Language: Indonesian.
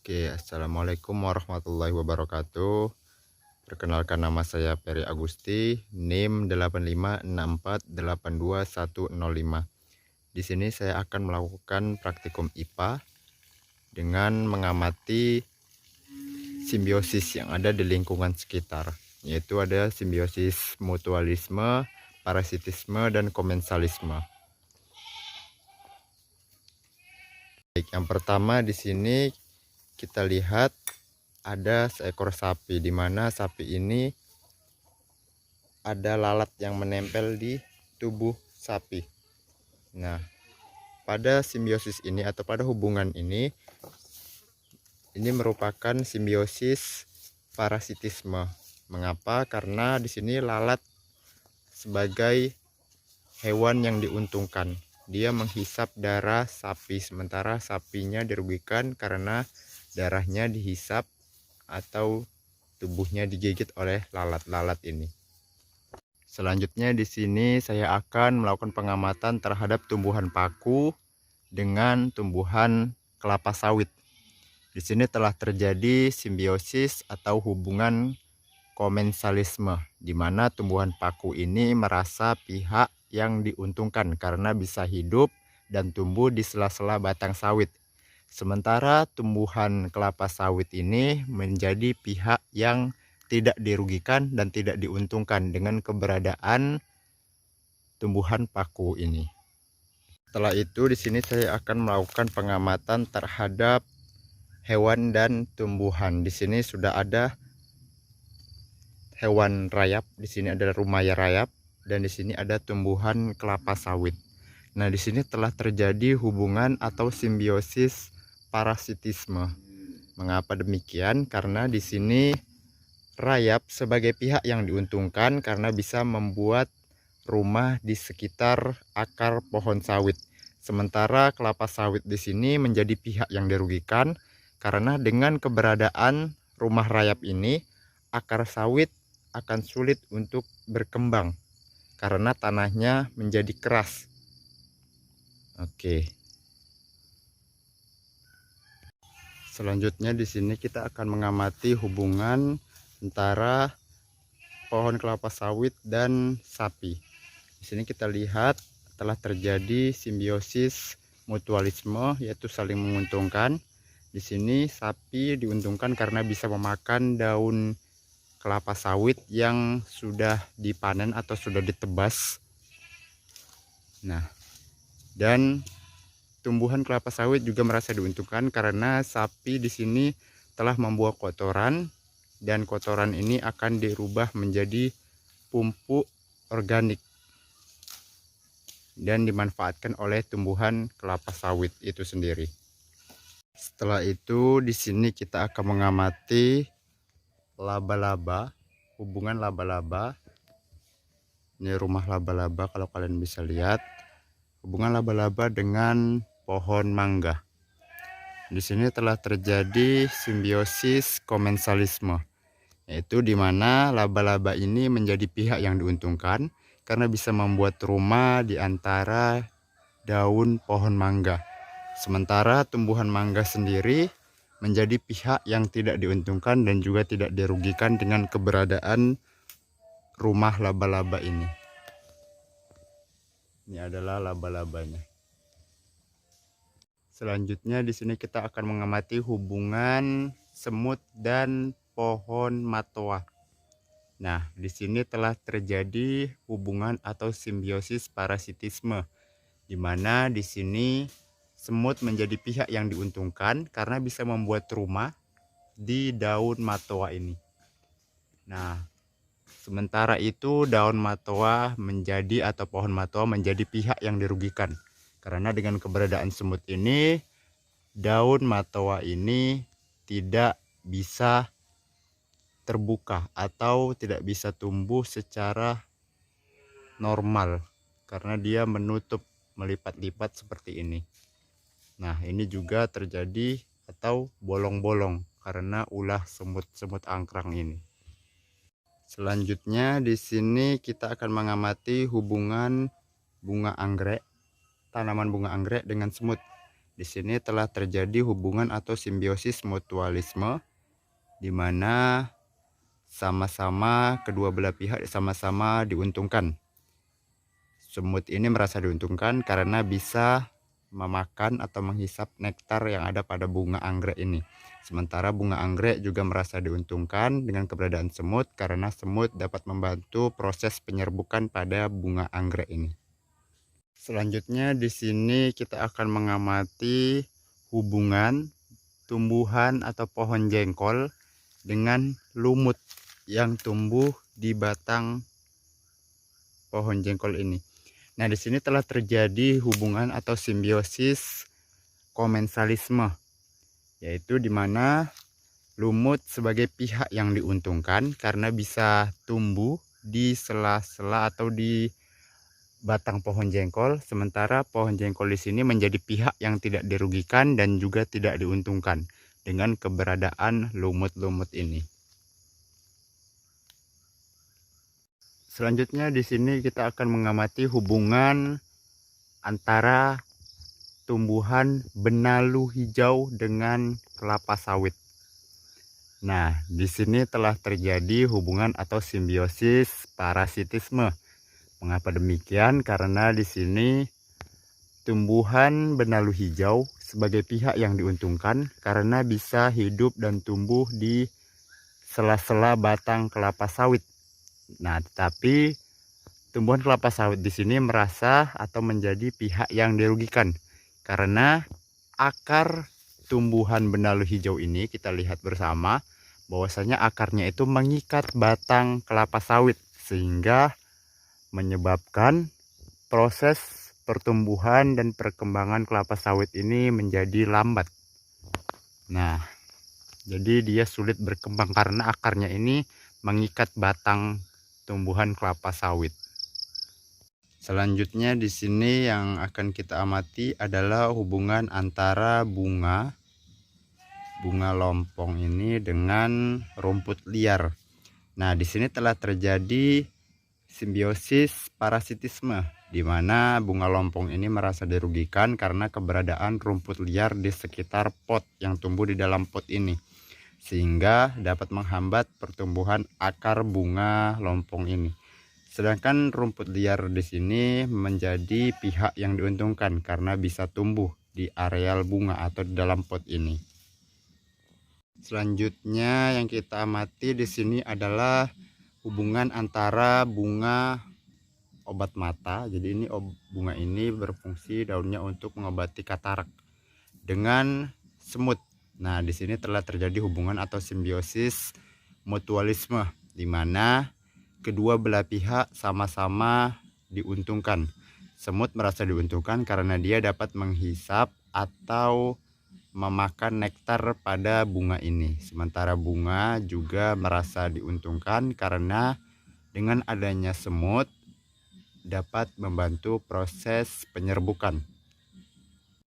Oke, assalamualaikum warahmatullahi wabarakatuh. Perkenalkan, nama saya Peri Agusti, NIM 856482105. Di sini saya akan melakukan praktikum IPA dengan mengamati simbiosis yang ada di lingkungan sekitar, yaitu ada simbiosis mutualisme, parasitisme, dan komensalisme. Baik, yang pertama di sini kita lihat ada seekor sapi, di mana sapi ini ada lalat yang menempel di tubuh sapi. Nah, pada simbiosis ini atau pada hubungan ini merupakan simbiosis parasitisme. Mengapa? Karena di sini lalat sebagai hewan yang diuntungkan. Dia menghisap darah sapi, sementara sapinya dirugikan karena darahnya dihisap atau tubuhnya digigit oleh lalat-lalat ini. Selanjutnya di sini saya akan melakukan pengamatan terhadap tumbuhan paku dengan tumbuhan kelapa sawit. Di sini telah terjadi simbiosis atau hubungan komensalisme, di mana tumbuhan paku ini merasa pihak yang diuntungkan karena bisa hidup dan tumbuh di sela-sela batang sawit. Sementara tumbuhan kelapa sawit ini menjadi pihak yang tidak dirugikan dan tidak diuntungkan dengan keberadaan tumbuhan paku ini. Setelah itu di sini saya akan melakukan pengamatan terhadap hewan dan tumbuhan. Di sini sudah ada hewan rayap, di sini ada rumaya rayap, dan di sini ada tumbuhan kelapa sawit. Nah, di sini telah terjadi hubungan atau simbiosis parasitisme. Mengapa demikian? Karena di sini rayap sebagai pihak yang diuntungkan karena bisa membuat rumah di sekitar akar pohon sawit. Sementara kelapa sawit di sini menjadi pihak yang dirugikan karena dengan keberadaan rumah rayap ini, akar sawit akan sulit untuk berkembang karena tanahnya menjadi keras. Oke. Selanjutnya di sini kita akan mengamati hubungan antara pohon kelapa sawit dan sapi. Di sini kita lihat telah terjadi simbiosis mutualisme, yaitu saling menguntungkan. Di sini sapi diuntungkan karena bisa memakan daun kelapa sawit yang sudah dipanen atau sudah ditebas. Nah, dan tumbuhan kelapa sawit juga merasa diuntungkan karena sapi di sini telah membuang kotoran, dan kotoran ini akan dirubah menjadi pupuk organik dan dimanfaatkan oleh tumbuhan kelapa sawit itu sendiri. Setelah itu di sini kita akan mengamati laba-laba, hubungan laba-laba. Ini rumah laba-laba, kalau kalian bisa lihat hubungan laba-laba dengan pohon mangga. Di sini telah terjadi simbiosis komensalisme, yaitu di mana laba-laba ini menjadi pihak yang diuntungkan karena bisa membuat rumah di antara daun pohon mangga. Sementara tumbuhan mangga sendiri menjadi pihak yang tidak diuntungkan dan juga tidak dirugikan dengan keberadaan rumah laba-laba ini. Ini adalah laba-labanya. Selanjutnya di sini kita akan mengamati hubungan semut dan pohon matoa. Nah, di sini telah terjadi hubungan atau simbiosis parasitisme, di mana di sini semut menjadi pihak yang diuntungkan karena bisa membuat rumah di daun matoa ini. Nah, sementara itu daun matoa menjadi atau pohon matoa menjadi pihak yang dirugikan karena dengan keberadaan semut ini, daun matoa ini tidak bisa terbuka atau tidak bisa tumbuh secara normal karena dia menutup, melipat-lipat seperti ini. Nah, ini juga terjadi atau bolong-bolong karena ulah semut-semut angkrang ini. Selanjutnya di sini kita akan mengamati hubungan bunga anggrek, tanaman bunga anggrek dengan semut. Di sini telah terjadi hubungan atau simbiosis mutualisme, di mana kedua belah pihak sama-sama diuntungkan. Semut ini merasa diuntungkan karena bisa memakan atau menghisap nektar yang ada pada bunga anggrek ini. Sementara bunga anggrek juga merasa diuntungkan dengan keberadaan semut karena semut dapat membantu proses penyerbukan pada bunga anggrek ini. Selanjutnya di sini kita akan mengamati hubungan tumbuhan atau pohon jengkol dengan lumut yang tumbuh di batang pohon jengkol ini. Nah, di sini telah terjadi hubungan atau simbiosis komensalisme, yaitu di mana lumut sebagai pihak yang diuntungkan karena bisa tumbuh di sela-sela atau di batang pohon jengkol, sementara pohon jengkol di sini menjadi pihak yang tidak dirugikan dan juga tidak diuntungkan dengan keberadaan lumut-lumut ini. Selanjutnya di sini kita akan mengamati hubungan antara tumbuhan benalu hijau dengan kelapa sawit. Nah, di sini telah terjadi hubungan atau simbiosis parasitisme. Mengapa demikian? Karena di sini tumbuhan benalu hijau sebagai pihak yang diuntungkan karena bisa hidup dan tumbuh di sela-sela batang kelapa sawit. Nah, tetapi tumbuhan kelapa sawit di sini merasa atau menjadi pihak yang dirugikan karena akar tumbuhan benalu hijau ini, kita lihat bersama bahwasanya akarnya itu mengikat batang kelapa sawit sehingga menyebabkan proses pertumbuhan dan perkembangan kelapa sawit ini menjadi lambat. Nah, jadi dia sulit berkembang karena akarnya ini mengikat batang tumbuhan kelapa sawit. Selanjutnya di sini yang akan kita amati adalah hubungan antara bunga lompong ini dengan rumput liar. Nah, di sini telah terjadi simbiosis parasitisme, di mana bunga lompong ini merasa dirugikan karena keberadaan rumput liar di sekitar pot yang tumbuh di dalam pot ini, sehingga dapat menghambat pertumbuhan akar bunga lompong ini. Sedangkan rumput liar di sini menjadi pihak yang diuntungkan karena bisa tumbuh di areal bunga atau di dalam pot ini. Selanjutnya yang kita amati di sini adalah hubungan antara bunga obat mata. Jadi ini bunga ini berfungsi daunnya untuk mengobati katarak dengan semut. Nah, di sini telah terjadi hubungan atau simbiosis mutualisme, di mana kedua belah pihak sama-sama diuntungkan. Semut merasa diuntungkan karena dia dapat menghisap atau memakan nektar pada bunga ini. Sementara bunga juga merasa diuntungkan karena dengan adanya semut dapat membantu proses penyerbukan.